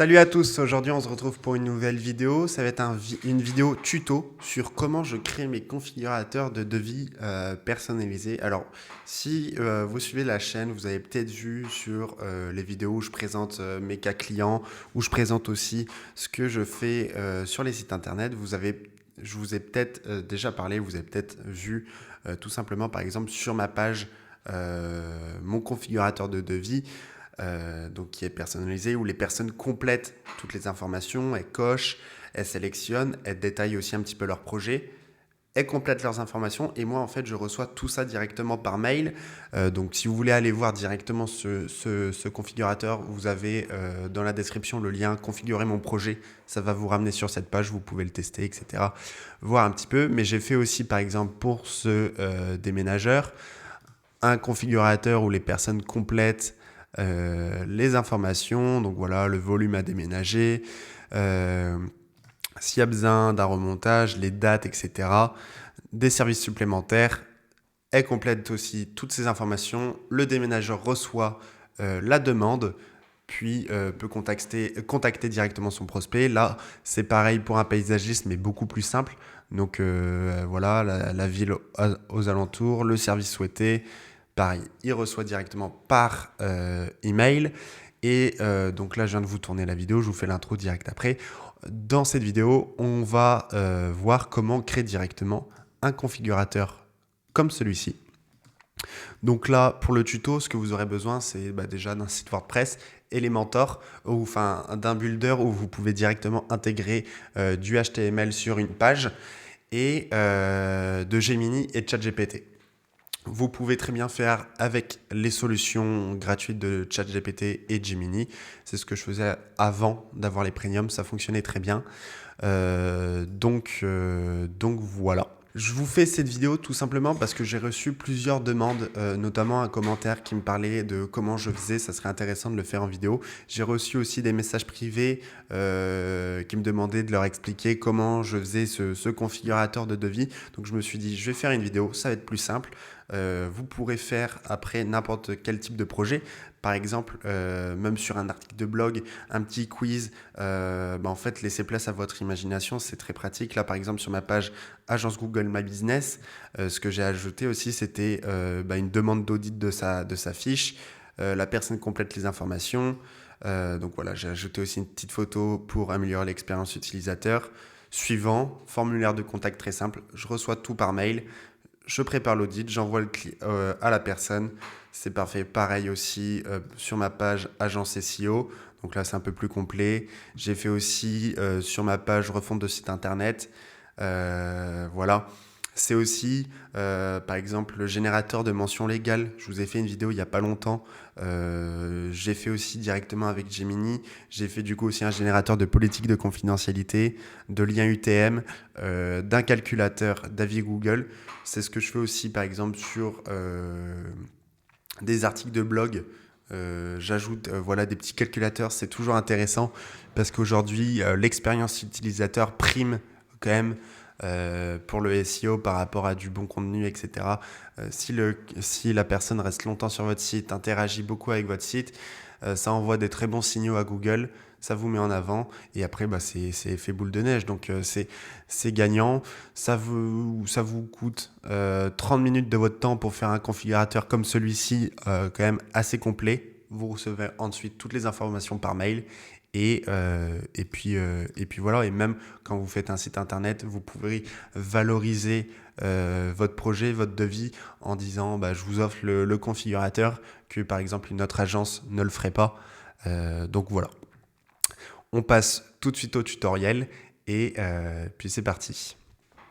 Salut à tous, aujourd'hui on se retrouve pour une nouvelle vidéo. Ça va être une vidéo tuto sur comment je crée mes configurateurs de devis personnalisés. Alors, si vous suivez la chaîne, vous avez peut-être vu sur les vidéos où je présente mes cas clients, où je présente aussi ce que je fais sur les sites internet. Je vous ai peut-être déjà parlé, vous avez peut-être vu tout simplement par exemple sur ma page mon configurateur de devis. Donc qui est personnalisé, où les personnes complètent toutes les informations, elles cochent, elles sélectionnent, elles détaillent aussi un petit peu leur projet, elles complètent leurs informations et moi en fait je reçois tout ça directement par mail. Donc si vous voulez aller voir directement ce configurateur, vous avez dans la description le lien configurer mon projet, ça va vous ramener sur cette page, vous pouvez le tester, etc. Voir un petit peu, mais j'ai fait aussi par exemple pour ce déménageur un configurateur où les personnes complètent les informations, donc voilà, le volume à déménager, s'il y a besoin d'un remontage, les dates, etc. Des services supplémentaires. Elle complète aussi toutes ces informations. Le déménageur reçoit la demande, puis peut contacter directement son prospect. Là, c'est pareil pour un paysagiste, mais beaucoup plus simple. Donc voilà, la ville aux alentours, le service souhaité. Pareil, il reçoit directement par email. Et donc là, je viens de vous tourner la vidéo, je vous fais l'intro direct après. Dans cette vidéo, on va voir comment créer directement un configurateur comme celui-ci. Donc là, pour le tuto, ce que vous aurez besoin, c'est déjà d'un site WordPress, Elementor, ou enfin d'un builder où vous pouvez directement intégrer du HTML sur une page et de Gemini et de ChatGPT. Vous pouvez très bien faire avec les solutions gratuites de ChatGPT et Gemini. C'est ce que je faisais avant d'avoir les premiums, ça fonctionnait très bien. Donc voilà. Je vous fais cette vidéo tout simplement parce que j'ai reçu plusieurs demandes, notamment un commentaire qui me parlait de comment je faisais, ça serait intéressant de le faire en vidéo. J'ai reçu aussi des messages privés qui me demandaient de leur expliquer comment je faisais ce configurateur de devis. Donc je me suis dit, je vais faire une vidéo, ça va être plus simple. Vous pourrez faire après n'importe quel type de projet. Par exemple, même sur un article de blog, un petit quiz, en fait, laissez place à votre imagination, c'est très pratique. Là, par exemple, sur ma page Agence Google My Business, ce que j'ai ajouté aussi, c'était une demande d'audit de sa fiche. La personne complète les informations. Donc voilà, j'ai ajouté aussi une petite photo pour améliorer l'expérience utilisateur. Suivant, formulaire de contact très simple, je reçois tout par mail. Je prépare l'audit, j'envoie à la personne. C'est parfait. Pareil aussi sur ma page agence SEO. Donc là, c'est un peu plus complet. J'ai fait aussi sur ma page refonte de site internet. Voilà. C'est aussi, par exemple, le générateur de mentions légales. Je vous ai fait une vidéo il n'y a pas longtemps. J'ai fait aussi directement avec Gemini. J'ai fait du coup aussi un générateur de politique de confidentialité, de liens UTM, d'un calculateur d'avis Google. C'est ce que je fais aussi, par exemple, sur des articles de blog. J'ajoute des petits calculateurs. C'est toujours intéressant parce qu'aujourd'hui, l'expérience utilisateur prime quand même pour le SEO par rapport à du bon contenu, etc. Si la personne reste longtemps sur votre site, interagit beaucoup avec votre site, ça envoie des très bons signaux à Google, ça vous met en avant et après c'est effet boule de neige, donc c'est gagnant. Ça vous coûte 30 minutes de votre temps pour faire un configurateur comme celui-ci, quand même assez complet. Vous recevez ensuite toutes les informations par mail. Et puis voilà, et même quand vous faites un site internet, vous pouvez valoriser votre projet, votre devis en disant je vous offre le configurateur que par exemple une autre agence ne le ferait pas. Donc voilà, on passe tout de suite au tutoriel et puis c'est parti.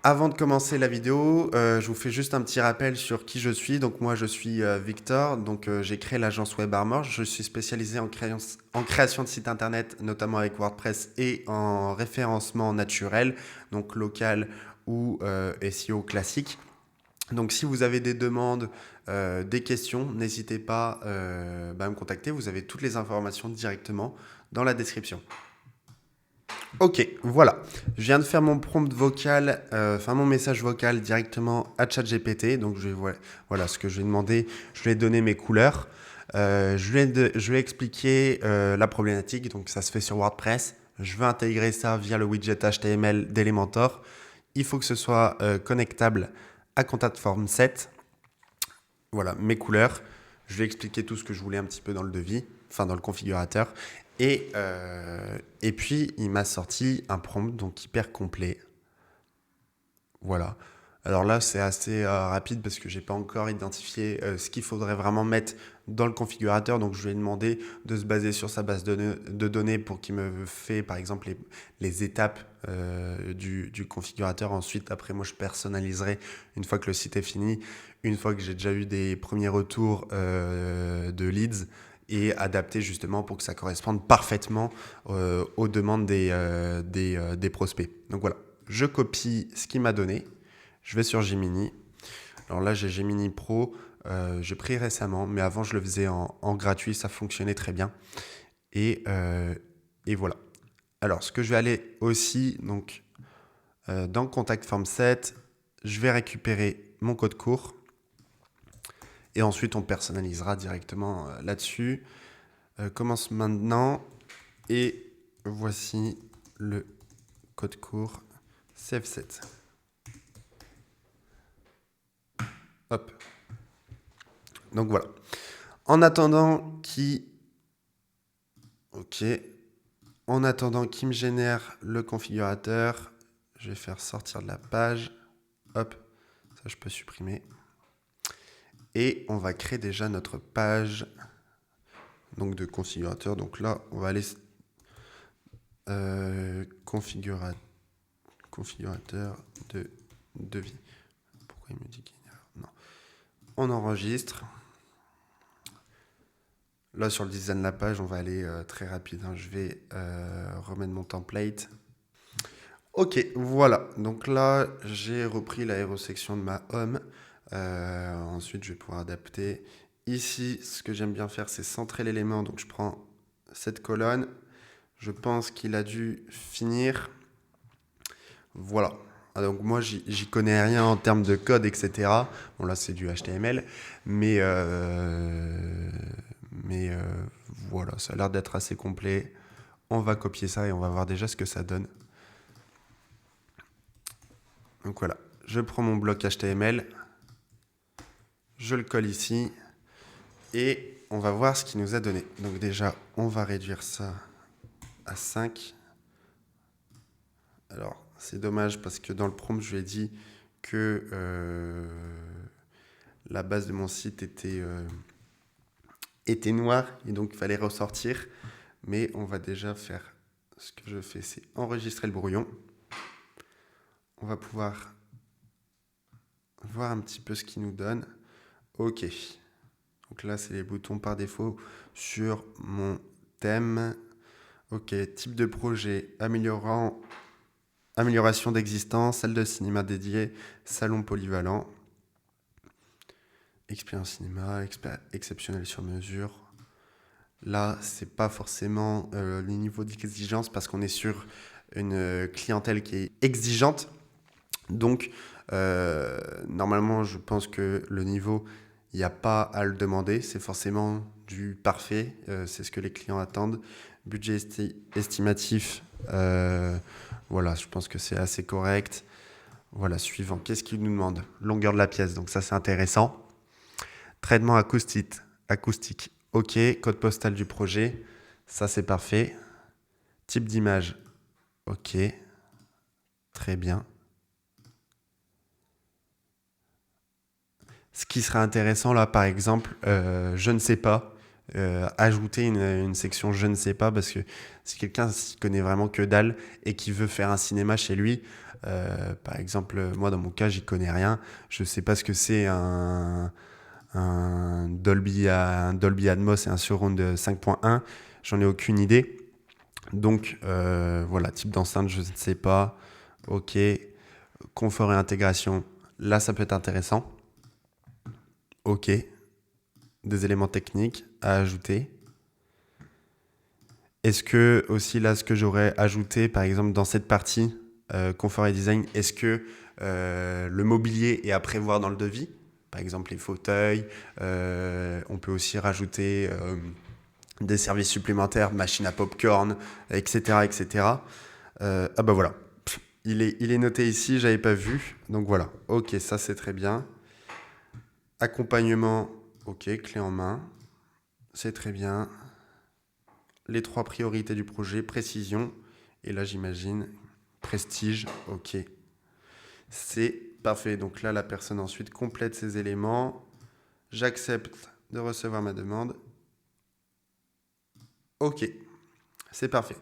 Avant de commencer la vidéo, je vous fais juste un petit rappel sur qui je suis. Donc moi je suis Victor, donc j'ai créé l'agence Web Armor. Je suis spécialisé en création de sites internet, notamment avec WordPress et en référencement naturel, donc local ou SEO classique. Donc si vous avez des demandes, des questions, n'hésitez pas à me contacter. Vous avez toutes les informations directement dans la description. Ok, voilà. Je viens de faire mon prompt vocal, mon message vocal directement à ChatGPT. Donc voilà ce que je lui ai demandé. Je lui ai donné mes couleurs. Je lui ai expliqué la problématique, donc ça se fait sur WordPress. Je veux intégrer ça via le widget HTML d'Elementor. Il faut que ce soit connectable à Contact Form 7. Voilà, mes couleurs. Je lui ai expliqué tout ce que je voulais un petit peu dans le devis, enfin dans le configurateur. Et puis, il m'a sorti un prompt donc hyper complet. Voilà. Alors là, c'est assez rapide parce que j'ai pas encore identifié ce qu'il faudrait vraiment mettre dans le configurateur. Donc, je lui ai demandé de se baser sur sa base de données pour qu'il me fait, par exemple, les étapes du configurateur. Ensuite, après, moi, je personnaliserai une fois que le site est fini, une fois que j'ai déjà eu des premiers retours de leads et adapter justement pour que ça corresponde parfaitement aux demandes des prospects. Donc voilà, je copie ce qu'il m'a donné. Je vais sur Gemini. Alors là, j'ai Gemini Pro. J'ai pris récemment, mais avant, je le faisais en gratuit. Ça fonctionnait très bien. Et voilà. Alors, ce que je vais aller aussi, donc, dans Contact Form 7, je vais récupérer mon code court. Et ensuite, on personnalisera directement là-dessus. Commence maintenant. Et voici le code court CF7. Hop. Donc voilà. En attendant qu'il... Ok. En attendant qu'il me génère le configurateur, je vais faire sortir de la page. Hop. Ça, je peux supprimer. Et on va créer déjà notre page donc de configurateur. Donc là, on va aller configurateur de devis. Pourquoi il me dit qu'il y a... Non. On enregistre. Là, sur le design de la page, on va aller très rapide. Hein. Je vais remettre mon template. Ok, voilà. Donc là, j'ai repris l'aérosection de ma home. Ensuite, je vais pouvoir adapter. Ici, ce que j'aime bien faire, c'est centrer l'élément. Donc, je prends cette colonne. Je pense qu'il a dû finir. Voilà. Ah, donc moi, j'y connais rien en termes de code, etc. Bon, là, c'est du HTML. Mais voilà, ça a l'air d'être assez complet. On va copier ça et on va voir déjà ce que ça donne. Donc voilà, je prends mon bloc HTML, je le colle ici et on va voir ce qu'il nous a donné. Donc déjà, on va réduire ça à 5. Alors, c'est dommage parce que dans le prompt, je lui ai dit que la base de mon site était noire et donc il fallait ressortir. Mais on va déjà faire, ce que je fais, c'est enregistrer le brouillon. On va pouvoir voir un petit peu ce qu'il nous donne. Ok. Donc là, c'est les boutons par défaut sur mon thème. Ok, type de projet, amélioration d'existence, salle de cinéma dédiée, salon polyvalent, expérience cinéma, exceptionnel sur mesure. Là, c'est pas forcément les niveaux d'exigence parce qu'on est sur une clientèle qui est exigeante. Donc, normalement, je pense que le niveau, il n'y a pas à le demander. C'est forcément du parfait. C'est ce que les clients attendent. Budget estimatif, voilà, je pense que c'est assez correct. Voilà, suivant. Qu'est-ce qu'il nous demande? Longueur de la pièce, donc ça, c'est intéressant. Traitement acoustique. OK. Code postal du projet, ça, c'est parfait. Type d'image, OK. Très bien. Ce qui serait intéressant là, par exemple, je ne sais pas, ajouter une section je ne sais pas parce que si quelqu'un s'y connaît vraiment que dalle et qui veut faire un cinéma chez lui, par exemple, moi dans mon cas, j'y connais rien, je ne sais pas ce que c'est un Dolby Atmos et un Surround 5.1, j'en ai aucune idée. Donc voilà, type d'enceinte, je ne sais pas. Ok, confort et intégration, là ça peut être intéressant. Ok, des éléments techniques à ajouter. Est-ce que aussi là, ce que j'aurais ajouté, par exemple dans cette partie confort et design, est-ce que le mobilier est à prévoir dans le devis? par exemple les fauteuils. On peut aussi rajouter des services supplémentaires, machine à popcorn, etc. etc. Ah bah voilà, il est noté ici, j'avais pas vu. Donc voilà, ok, ça c'est très bien. Accompagnement, ok, clé en main, c'est très bien. Les 3 priorités du projet, précision, et là j'imagine prestige, ok. C'est parfait, donc là la personne ensuite complète ses éléments. J'accepte de recevoir ma demande. Ok, c'est parfait.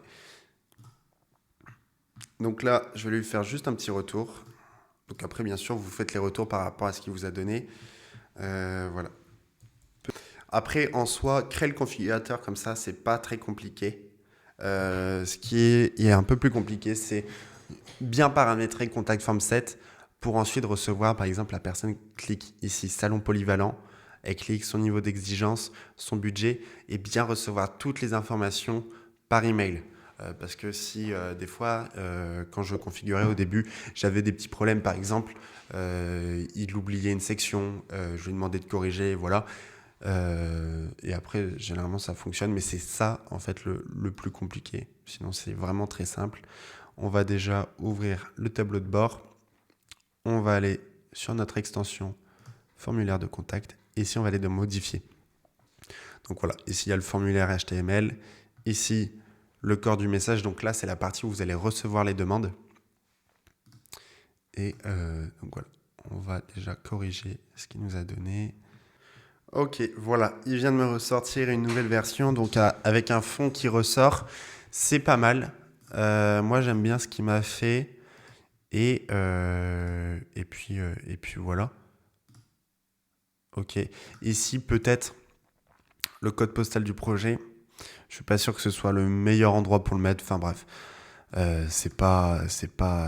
Donc là, je vais lui faire juste un petit retour. Donc après, bien sûr, vous faites les retours par rapport à ce qu'il vous a donné. Voilà. Après, en soi, créer le configurateur comme ça, c'est pas très compliqué. Ce qui est un peu plus compliqué, c'est bien paramétrer Contact Form 7 pour ensuite recevoir, par exemple, la personne clique ici, salon polyvalent, elle clique son niveau d'exigence, son budget, et bien recevoir toutes les informations par email. Parce que si des fois, quand je configurais au début, j'avais des petits problèmes, par exemple, il oubliait une section, je lui demandais de corriger, voilà. Et après, généralement, ça fonctionne, mais c'est ça, en fait, le plus compliqué. Sinon, c'est vraiment très simple. On va déjà ouvrir le tableau de bord. On va aller sur notre extension formulaire de contact. Et ici, on va aller de modifier. Donc voilà, ici, il y a le formulaire HTML. Ici, le corps du message. Donc là, c'est la partie où vous allez recevoir les demandes. Et donc voilà, on va déjà corriger ce qu'il nous a donné. Ok, voilà, il vient de me ressortir une nouvelle version, donc avec un fond qui ressort. C'est pas mal. Moi, j'aime bien ce qu'il m'a fait. Et puis voilà. Ok. Ici, peut-être le code postal du projet. Je suis pas sûr que ce soit le meilleur endroit pour le mettre. Enfin bref, c'est pas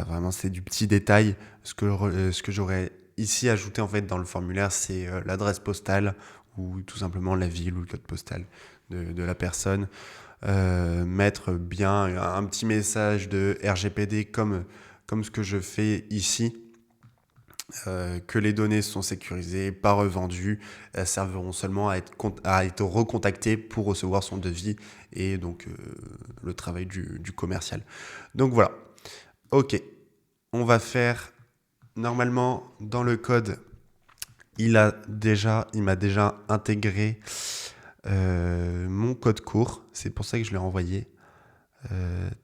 vraiment, c'est du petit détail. Ce que j'aurais ici ajouté en fait dans le formulaire, c'est l'adresse postale ou tout simplement la ville ou le code postal de la personne. Mettre bien un petit message de RGPD comme ce que je fais ici. Que les données sont sécurisées, pas revendues, elles serviront seulement à être recontactées pour recevoir son devis et donc le travail du commercial. Donc voilà, ok, on va faire, normalement dans le code, il m'a déjà intégré mon code court, c'est pour ça que je l'ai envoyé.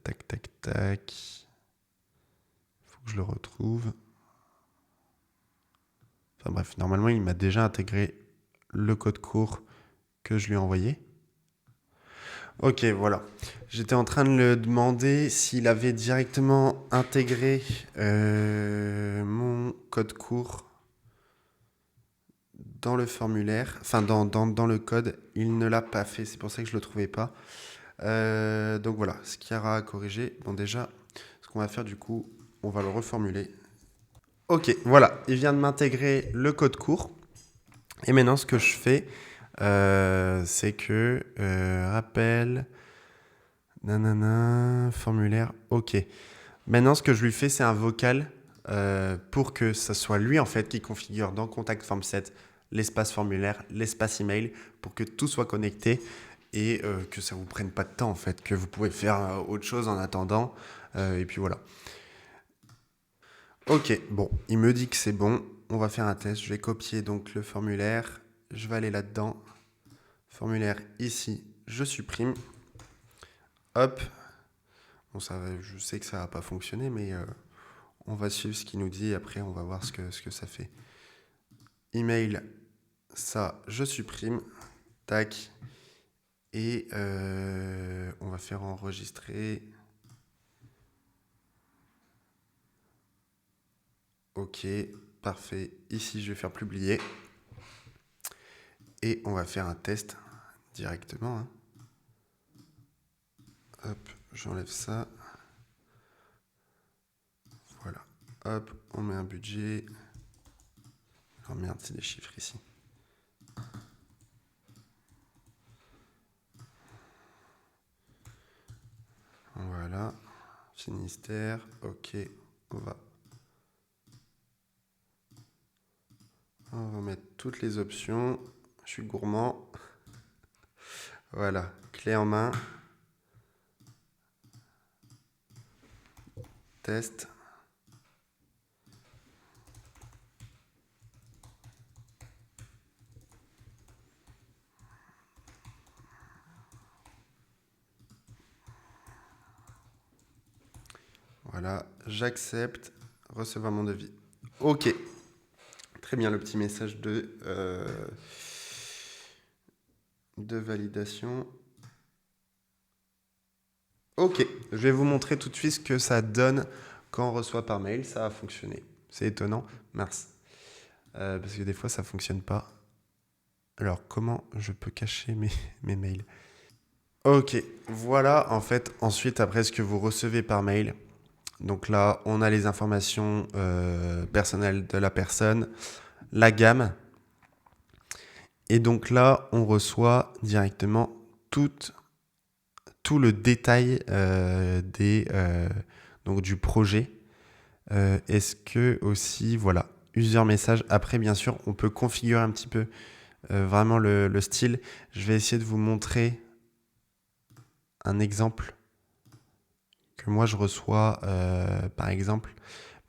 Tac, tac, tac, faut que je le retrouve. Enfin bref, normalement, il m'a déjà intégré le code court que je lui ai envoyé. Ok, voilà. J'étais en train de le demander s'il avait directement intégré mon code court dans le formulaire, enfin dans le code. Il ne l'a pas fait, c'est pour ça que je ne le trouvais pas. Donc voilà, ce qu'il y aura à corriger. Bon déjà, ce qu'on va faire du coup, on va le reformuler. Ok, voilà, il vient de m'intégrer le code court. Et maintenant, ce que je fais, c'est que rappel, nanana, formulaire, ok. Maintenant, ce que je lui fais, c'est un vocal pour que ce soit lui en fait qui configure dans Contact Form 7 l'espace formulaire, l'espace email, pour que tout soit connecté et que ça vous prenne pas de temps en fait, que vous pouvez faire autre chose en attendant. Et puis voilà. Ok, bon, il me dit que c'est bon. On va faire un test. Je vais copier donc le formulaire. Je vais aller là-dedans. Formulaire ici, je supprime. Hop. Bon, je sais que ça va pas fonctionner, mais on va suivre ce qu'il nous dit. Et après, on va voir ce que ça fait. Email, ça, je supprime. Tac. Et on va faire enregistrer. Ok, parfait. Ici, je vais faire publier. Et on va faire un test directement. Hein. Hop, j'enlève ça. Voilà. Hop, on met un budget. Oh merde, c'est des chiffres ici. Voilà. Finistère. Ok. On va On va mettre toutes les options. Je suis gourmand. Voilà, clé en main. Test. Voilà, j'accepte. Recevoir mon devis. Ok. Très bien, le petit message de validation. Ok, je vais vous montrer tout de suite ce que ça donne quand on reçoit par mail. Ça a fonctionné. C'est étonnant. Mince. Parce que des fois, ça fonctionne pas. Alors, comment je peux cacher mes mails? Ok, voilà en fait ensuite après ce que vous recevez par mail. Donc là, on a les informations personnelles de la personne, la gamme. Et donc là, on reçoit directement tout, tout le détail donc du projet. Est-ce que aussi, voilà, user message. Après, bien sûr, on peut configurer un petit peu vraiment le style. Je vais essayer de vous montrer un exemple que moi je reçois, par exemple.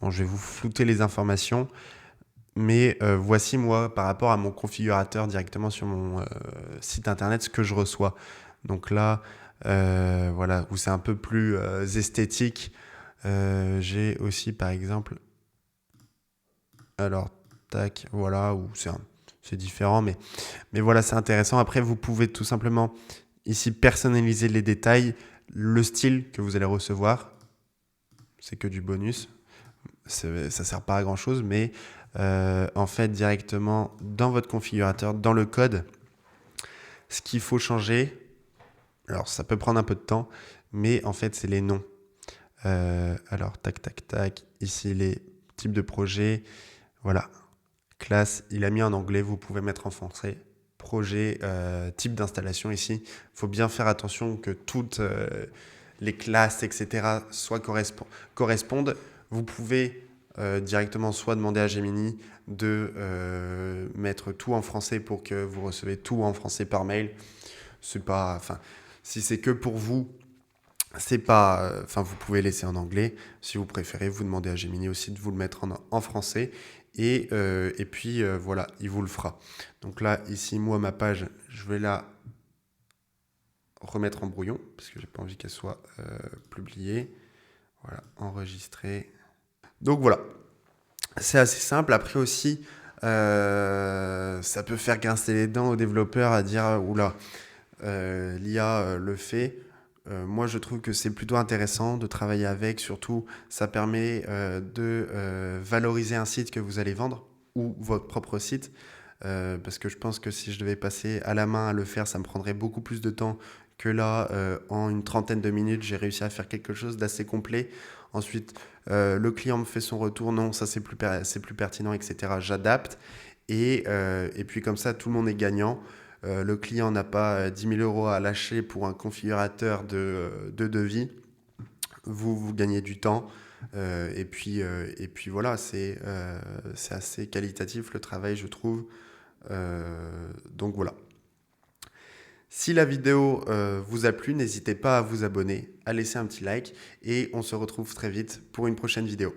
Bon, je vais vous flouter les informations, mais voici moi par rapport à mon configurateur directement sur mon site internet ce que je reçois. Donc là, voilà, où c'est un peu plus esthétique. J'ai aussi par exemple, alors tac, voilà, où c'est différent, mais voilà, c'est intéressant. Après, vous pouvez tout simplement ici personnaliser les détails, le style que vous allez recevoir. C'est que du bonus. Ça ne sert pas à grand chose, mais en fait, directement dans votre configurateur, dans le code, ce qu'il faut changer, alors ça peut prendre un peu de temps, mais en fait, c'est les noms. Alors, tac, tac, tac, ici les types de projets, voilà, classe, il a mis en anglais, vous pouvez mettre en français. Projet, type d'installation ici. Il faut bien faire attention que toutes les classes, etc., correspondent. Vous pouvez directement soit demander à Gemini de mettre tout en français pour que vous recevez tout en français par mail. C'est pas, enfin, si c'est que pour vous, c'est pas, enfin, vous pouvez laisser en anglais. Si vous préférez, vous demandez à Gemini aussi de vous le mettre en français. Et puis, voilà, il vous le fera. Donc là, ici, moi, ma page, je vais la remettre en brouillon, parce que j'ai pas envie qu'elle soit publiée. Voilà, enregistrer. Donc voilà, c'est assez simple. Après aussi, ça peut faire grincer les dents aux développeurs à dire, oula, l'IA le fait. Moi, je trouve que c'est plutôt intéressant de travailler avec. Surtout, ça permet de valoriser un site que vous allez vendre ou votre propre site. Parce que je pense que si je devais passer à la main à le faire, ça me prendrait beaucoup plus de temps que là, en une trentaine de minutes, j'ai réussi à faire quelque chose d'assez complet. Ensuite, le client me fait son retour, non, ça c'est plus pertinent, etc. J'adapte. Et puis comme ça, tout le monde est gagnant. Le client n'a pas 10 000 euros à lâcher pour un configurateur de devis. Vous gagnez du temps. Et puis voilà, c'est assez qualitatif le travail, je trouve. Donc voilà. Si la vidéo vous a plu, n'hésitez pas à vous abonner, à laisser un petit like et on se retrouve très vite pour une prochaine vidéo.